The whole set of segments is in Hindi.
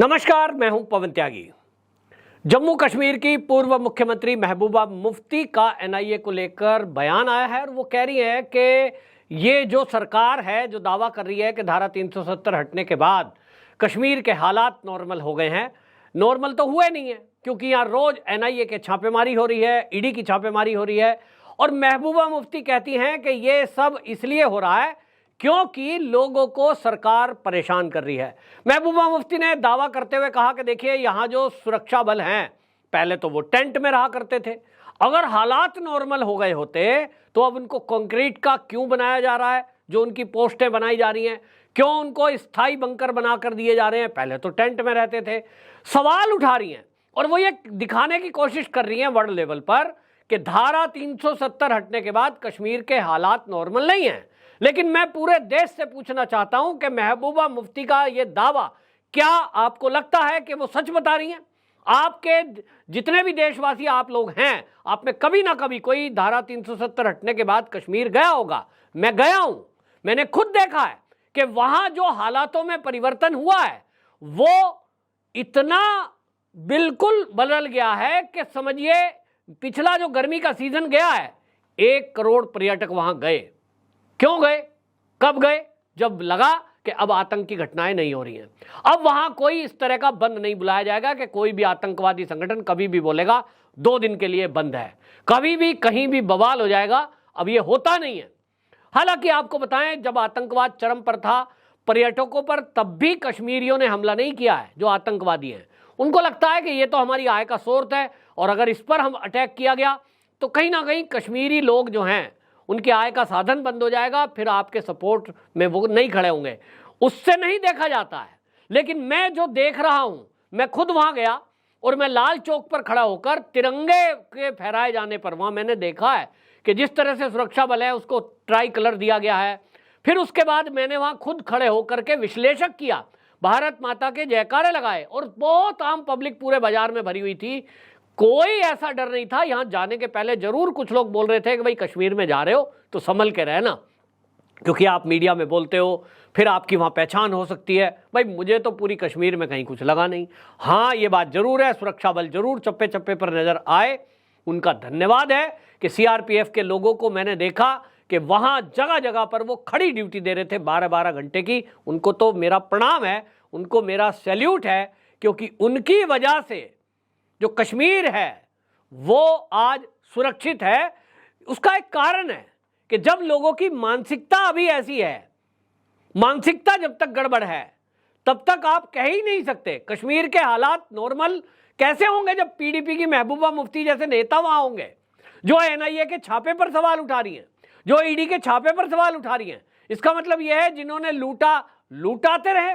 नमस्कार, मैं हूं पवन त्यागी। जम्मू कश्मीर की पूर्व मुख्यमंत्री महबूबा मुफ्ती का एनआईए को लेकर बयान आया है और वो कह रही है कि ये जो सरकार है जो दावा कर रही है कि धारा 370 हटने के बाद कश्मीर के हालात नॉर्मल हो गए हैं। नॉर्मल तो हुए नहीं है, क्योंकि यहाँ रोज एनआईए के छापेमारी हो रही है, ईडी की छापेमारी हो रही है और महबूबा मुफ्ती कहती हैं कि ये सब इसलिए हो रहा है क्योंकि लोगों को सरकार परेशान कर रही है। महबूबा मुफ्ती ने दावा करते हुए कहा कि देखिए, यहाँ जो सुरक्षा बल हैं पहले तो वो टेंट में रहा करते थे, अगर हालात नॉर्मल हो गए होते तो अब उनको कंक्रीट का क्यों बनाया जा रहा है, जो उनकी पोस्टें बनाई जा रही हैं, क्यों उनको स्थायी बंकर बनाकर दिए जा रहे हैं, पहले तो टेंट में रहते थे। सवाल उठा रही हैं और वो ये दिखाने की कोशिश कर रही हैं वर्ल्ड लेवल पर कि धारा 370 हटने के बाद कश्मीर के हालात नॉर्मल नहीं हैं। लेकिन मैं पूरे देश से पूछना चाहता हूं कि महबूबा मुफ्ती का यह दावा क्या आपको लगता है कि वो सच बता रही हैं? आपके जितने भी देशवासी आप लोग हैं, आप में कभी ना कभी कोई धारा 370 हटने के बाद कश्मीर गया होगा। मैं गया हूं, मैंने खुद देखा है कि वहां जो हालातों में परिवर्तन हुआ है वो इतना बिल्कुल बदल गया है कि समझिए पिछला जो गर्मी का सीजन गया है, 1 करोड़ पर्यटक वहां गए। क्यों गए, कब गए? जब लगा कि अब आतंक की घटनाएं नहीं हो रही हैं। अब वहां कोई इस तरह का बंद नहीं बुलाया जाएगा कि कोई भी आतंकवादी संगठन कभी भी बोलेगा 2 दिन के लिए बंद है, कभी भी कहीं भी बवाल हो जाएगा। अब ये होता नहीं है। हालांकि आपको बताएं, जब आतंकवाद चरम पर था पर्यटकों पर, तब भी कश्मीरियों ने हमला नहीं किया है। जो आतंकवादी हैं उनको लगता है कि ये तो हमारी आय का स्रोत है और अगर इस पर हम अटैक किया गया तो कहीं ना कहीं कश्मीरी लोग जो हैं उनकी आय का साधन बंद हो जाएगा, फिर आपके सपोर्ट में वो नहीं खड़े होंगे। उससे नहीं देखा जाता है। लेकिन मैं जो देख रहा हूं, मैं खुद वहां गया और मैं लाल चौक पर खड़ा होकर तिरंगे के फहराए जाने पर वहां मैंने देखा है कि जिस तरह से सुरक्षा बल है उसको ट्राई कलर दिया गया है। फिर उसके बाद मैंने वहां खुद खड़े होकर के विश्लेषक किया, भारत माता के जयकारे लगाए और बहुत आम पब्लिक पूरे बाजार में भरी हुई थी। कोई ऐसा डर नहीं था। यहां जाने के पहले जरूर कुछ लोग बोल रहे थे कि भाई कश्मीर में जा रहे हो तो संभल के रहना, क्योंकि आप मीडिया में बोलते हो, फिर आपकी वहां पहचान हो सकती है। भाई मुझे तो पूरी कश्मीर में कहीं कुछ लगा नहीं। हाँ, ये बात जरूर है, सुरक्षा बल जरूर चप्पे चप्पे पर नजर आए, उनका धन्यवाद है कि सीआरपीएफ के लोगों को मैंने देखा कि वहां जगह जगह पर वो खड़ी ड्यूटी दे रहे थे 12-12 घंटे की। उनको तो मेरा प्रणाम है, उनको मेरा सैल्यूट है, क्योंकि उनकी वजह से जो कश्मीर है वो आज सुरक्षित है। उसका एक कारण है कि जब लोगों की मानसिकता अभी ऐसी है, मानसिकता जब तक गड़बड़ है तब तक आप कह ही नहीं सकते कश्मीर के हालात नॉर्मल कैसे होंगे। जब पीडीपी की महबूबा मुफ्ती जैसे नेता वहां होंगे, जो एनआईए के छापे पर सवाल उठा रही हैं, जो ईडी के छापे पर सवाल उठा रही हैं, इसका मतलब यह है जिन्होंने लूटा लूटाते रहे।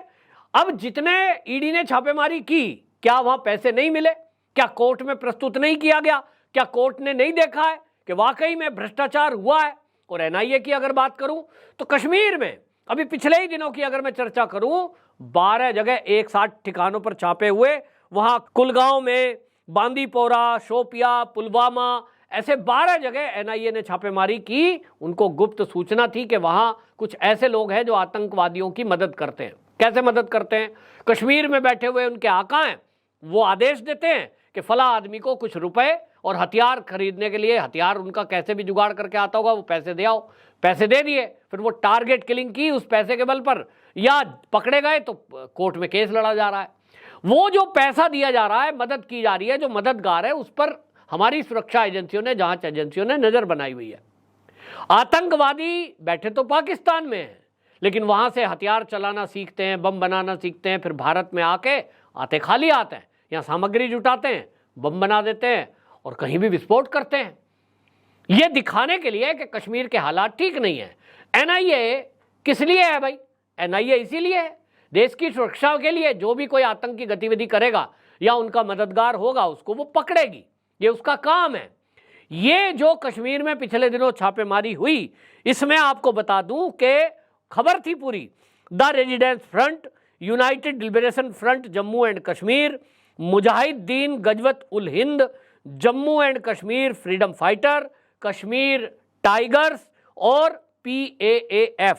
अब जितने ईडी ने छापेमारी की, क्या वहां पैसे नहीं मिले? क्या कोर्ट में प्रस्तुत नहीं किया गया? क्या कोर्ट ने नहीं देखा है कि वाकई में भ्रष्टाचार हुआ है? और एनआईए की अगर बात करूं तो कश्मीर में अभी पिछले ही दिनों की अगर मैं चर्चा करूं, 12 जगह 160 ठिकानों पर छापे हुए। वहां कुलगांव में, बांदीपोरा, शोपिया, पुलवामा, ऐसे 12 जगह एनआईए ने छापेमारी की। उनको गुप्त सूचना थी कि वहां कुछ ऐसे लोग हैं जो आतंकवादियों की मदद करते हैं। कैसे मदद करते हैं? कश्मीर में बैठे हुए उनके आका हैं, वो आदेश देते हैं कि फला आदमी को कुछ रुपए और हथियार खरीदने के लिए, हथियार उनका कैसे भी जुगाड़ करके आता होगा, वो पैसे दे आओ। पैसे दे दिए, फिर वो टारगेट किलिंग की उस पैसे के बल पर, या पकड़े गए तो कोर्ट में केस लड़ा जा रहा है। वो जो पैसा दिया जा रहा है, मदद की जा रही है, जो मददगार है, उस पर हमारी सुरक्षा एजेंसियों ने, जांच एजेंसियों ने नजर बनाई हुई है। आतंकवादी बैठे तो पाकिस्तान में है, लेकिन वहां से हथियार चलाना सीखते हैं, बम बनाना सीखते हैं, फिर भारत में आके आते खाली आते हैं, यहाँ सामग्री जुटाते हैं, बम बना देते हैं और कहीं भी विस्फोट करते हैं। यह दिखाने के लिए कि कश्मीर के हालात ठीक नहीं है। एनआईए किस लिए है भाई? एनआईए इसीलिए है, देश की सुरक्षा के लिए। जो भी कोई आतंकी गतिविधि करेगा या उनका मददगार होगा उसको वो पकड़ेगी, ये उसका काम है। ये जो कश्मीर में पिछले दिनों छापेमारी हुई, इसमें आपको बता दूं कि खबर थी पूरी, the resistance front, united liberation front Jammu and Kashmir, Mujahideen Ghazwat ul Hind, Jammu and Kashmir freedom fighter, Kashmir tigers और PAAF,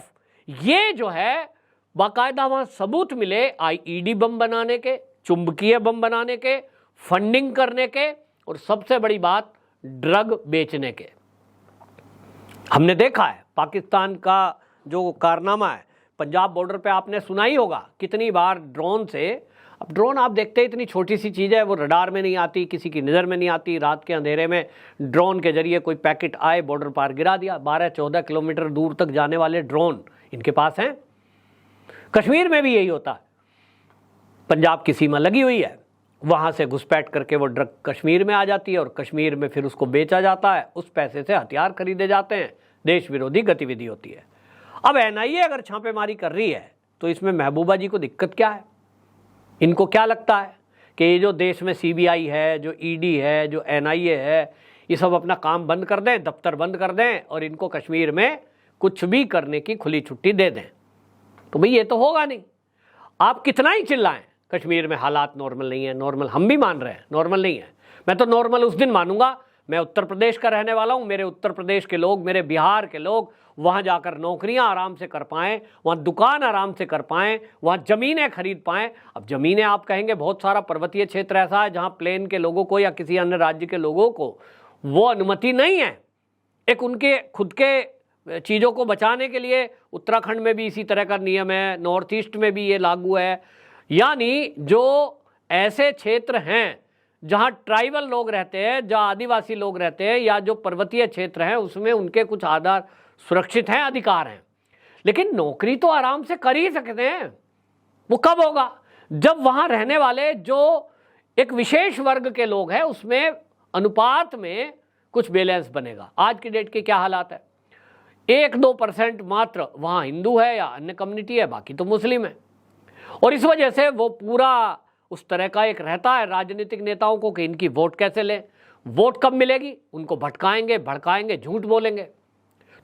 ये जो है बाकायदा वहां सबूत मिले आईईडी बम बनाने के, चुंबकीय बम बनाने के, फंडिंग करने के और सबसे बड़ी बात ड्रग बेचने के। हमने देखा है पाकिस्तान का जो कारनामा है, पंजाब बॉर्डर पे आपने सुना ही होगा कितनी बार ड्रोन से। अब ड्रोन आप देखते हैं इतनी छोटी सी चीज़ है, वो रडार में नहीं आती, किसी की नज़र में नहीं आती। रात के अंधेरे में ड्रोन के जरिए कोई पैकेट आए, बॉर्डर पार गिरा दिया। 12-14 किलोमीटर दूर तक जाने वाले ड्रोन इनके पास हैं। कश्मीर में भी यही होता है। पंजाब की सीमा लगी हुई है, वहाँ से घुसपैठ करके वो ड्रग कश्मीर में आ जाती है और कश्मीर में फिर उसको बेचा जाता है। उस पैसे से हथियार खरीदे जाते हैं, देश विरोधी गतिविधि होती है। अब एनआईए अगर छापेमारी कर रही है तो इसमें महबूबा जी को दिक्कत क्या है? इनको क्या लगता है कि ये जो देश में सीबीआई है, जो ईडी है, जो एनआईए है, ये सब अपना काम बंद कर दें, दफ्तर बंद कर दें और इनको कश्मीर में कुछ भी करने की खुली छुट्टी दे दें? तो भाई ये तो होगा नहीं। आप कितना ही चिल्लाएं कश्मीर में हालात नॉर्मल नहीं है, नॉर्मल हम भी मान रहे हैं नॉर्मल नहीं है। मैं तो नॉर्मल उस दिन मानूंगा, मैं उत्तर प्रदेश का रहने वाला हूं, मेरे उत्तर प्रदेश के लोग, मेरे बिहार के लोग वहां जाकर नौकरियां आराम से कर पाएं, वहां दुकान आराम से कर पाएं, वहां जमीनें खरीद पाएं। अब जमीनें आप कहेंगे बहुत सारा पर्वतीय क्षेत्र ऐसा है जहां प्लेन के लोगों को या किसी अन्य राज्य के लोगों को वो अनुमति नहीं है। एक उनके खुद के चीज़ों को बचाने के लिए उत्तराखंड में भी इसी तरह का नियम है, नॉर्थ ईस्ट में भी ये लागू है। यानी जो ऐसे क्षेत्र हैं जहां ट्राइबल लोग रहते हैं, जहां आदिवासी लोग रहते हैं या जो पर्वतीय क्षेत्र हैं, उसमें उनके कुछ आधार सुरक्षित हैं, अधिकार हैं। लेकिन नौकरी तो आराम से कर ही सकते हैं। वो कब होगा? जब वहां रहने वाले जो एक विशेष वर्ग के लोग हैं उसमें अनुपात में कुछ बैलेंस बनेगा। आज की डेट के क्या हालात है? 1-2% मात्र वहां हिंदू है या अन्य कम्युनिटी है, बाकी तो मुस्लिम है। और इस वजह से वो पूरा उस तरह का एक रहता है राजनीतिक नेताओं को कि इनकी वोट कैसे लें, वोट कब मिलेगी, उनको भटकाएंगे, भड़काएंगे, झूठ बोलेंगे।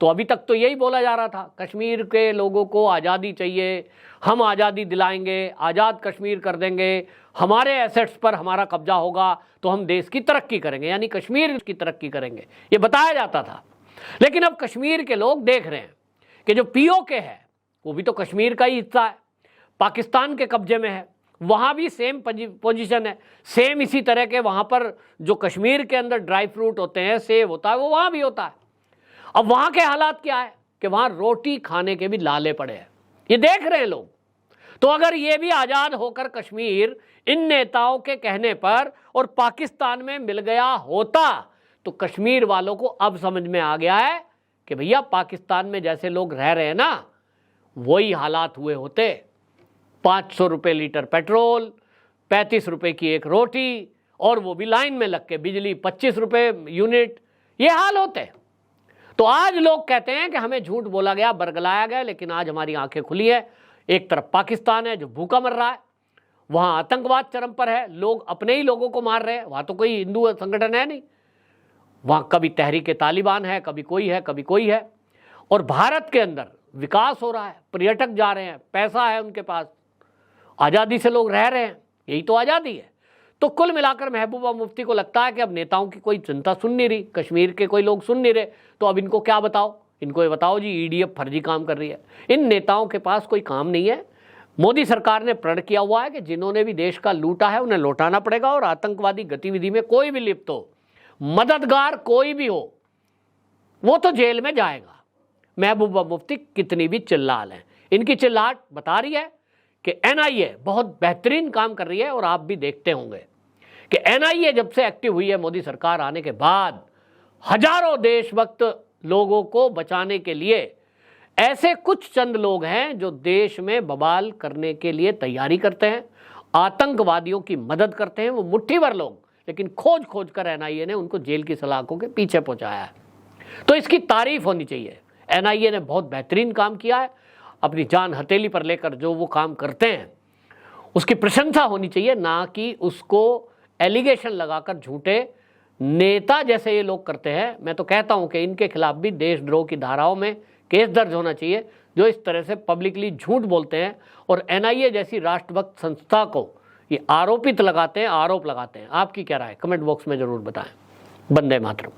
तो अभी तक तो यही बोला जा रहा था, कश्मीर के लोगों को आज़ादी चाहिए, हम आज़ादी दिलाएंगे, आज़ाद कश्मीर कर देंगे, हमारे एसेट्स पर हमारा कब्जा होगा तो हम देश की तरक्की करेंगे, यानी कश्मीर की तरक्की करेंगे, ये बताया जाता था। लेकिन अब कश्मीर के लोग देख रहे हैं कि जो पीओके है वो भी तो कश्मीर का ही हिस्सा है, पाकिस्तान के कब्जे में है, वहाँ भी सेम पोजीशन है, सेम इसी तरह के वहाँ पर जो कश्मीर के अंदर ड्राई फ्रूट होते हैं, सेब होता है, वो वहाँ भी होता है। अब वहाँ के हालात क्या है कि वहाँ रोटी खाने के भी लाले पड़े हैं, ये देख रहे हैं लोग। तो अगर ये भी आज़ाद होकर कश्मीर इन नेताओं के कहने पर और पाकिस्तान में मिल गया होता तो कश्मीर वालों को अब समझ में आ गया है कि भैया पाकिस्तान में जैसे लोग रह रहे हैं ना, वही हालात हुए होते। 500 रुपये लीटर पेट्रोल, 35 रुपये की एक रोटी, और वो भी लाइन में लग के, बिजली 25 रुपये यूनिट, ये हाल होते। तो आज लोग कहते हैं कि हमें झूठ बोला गया, बरगलाया गया, लेकिन आज हमारी आंखें खुली है। एक तरफ पाकिस्तान है जो भूखा मर रहा है, वहाँ आतंकवाद चरम पर है, लोग अपने ही लोगों को मार रहे हैं, वहाँ तो कोई हिंदू संगठन है नहीं, वहाँ कभी तहरीक तालिबान है, कभी कोई है, कभी कोई है। और भारत के अंदर विकास हो रहा है, पर्यटक जा रहे हैं, पैसा है उनके पास, आज़ादी से लोग रह रहे हैं, यही तो आज़ादी है। तो कुल मिलाकर महबूबा मुफ्ती को लगता है कि अब नेताओं की कोई चिंता सुन नहीं रही, कश्मीर के कोई लोग सुन नहीं रहे, तो अब इनको क्या बताओ, इनको ये बताओ जी ईडीएफ फर्जी काम कर रही है। इन नेताओं के पास कोई काम नहीं है। मोदी सरकार ने प्रण किया हुआ है कि जिन्होंने भी देश का लूटा है उन्हें लौटाना पड़ेगा, और आतंकवादी गतिविधि में कोई भी लिप्त हो, मददगार कोई भी हो, वो तो जेल में जाएगा। महबूबा मुफ्ती कितनी भी चिल्लाल है, इनकी चिल्लाहट बता रही है कि एनआईए बहुत बेहतरीन काम कर रही है। और आप भी देखते होंगे कि एनआईए जब से एक्टिव हुई है मोदी सरकार आने के बाद, हजारों देशभक्त लोगों को बचाने के लिए ऐसे कुछ चंद लोग हैं जो देश में बवाल करने के लिए तैयारी करते हैं, आतंकवादियों की मदद करते हैं, वो मुट्ठी भर लोग, लेकिन खोज खोज कर एनआईए ने उनको जेल की सलाखों के पीछे पहुंचाया है। तो इसकी तारीफ होनी चाहिए। एनआईए ने बहुत बेहतरीन काम किया है, अपनी जान हथेली पर लेकर जो वो काम करते हैं उसकी प्रशंसा होनी चाहिए, ना कि उसको एलिगेशन लगाकर झूठे नेता जैसे ये लोग करते हैं। मैं तो कहता हूं कि इनके खिलाफ भी देशद्रोह की धाराओं में केस दर्ज होना चाहिए, जो इस तरह से पब्लिकली झूठ बोलते हैं और एनआईए जैसी राष्ट्रभक्त संस्था को ये आरोप लगाते हैं। आपकी क्या राय, कमेंट बॉक्स में जरूर बताएं। वंदे मातरम।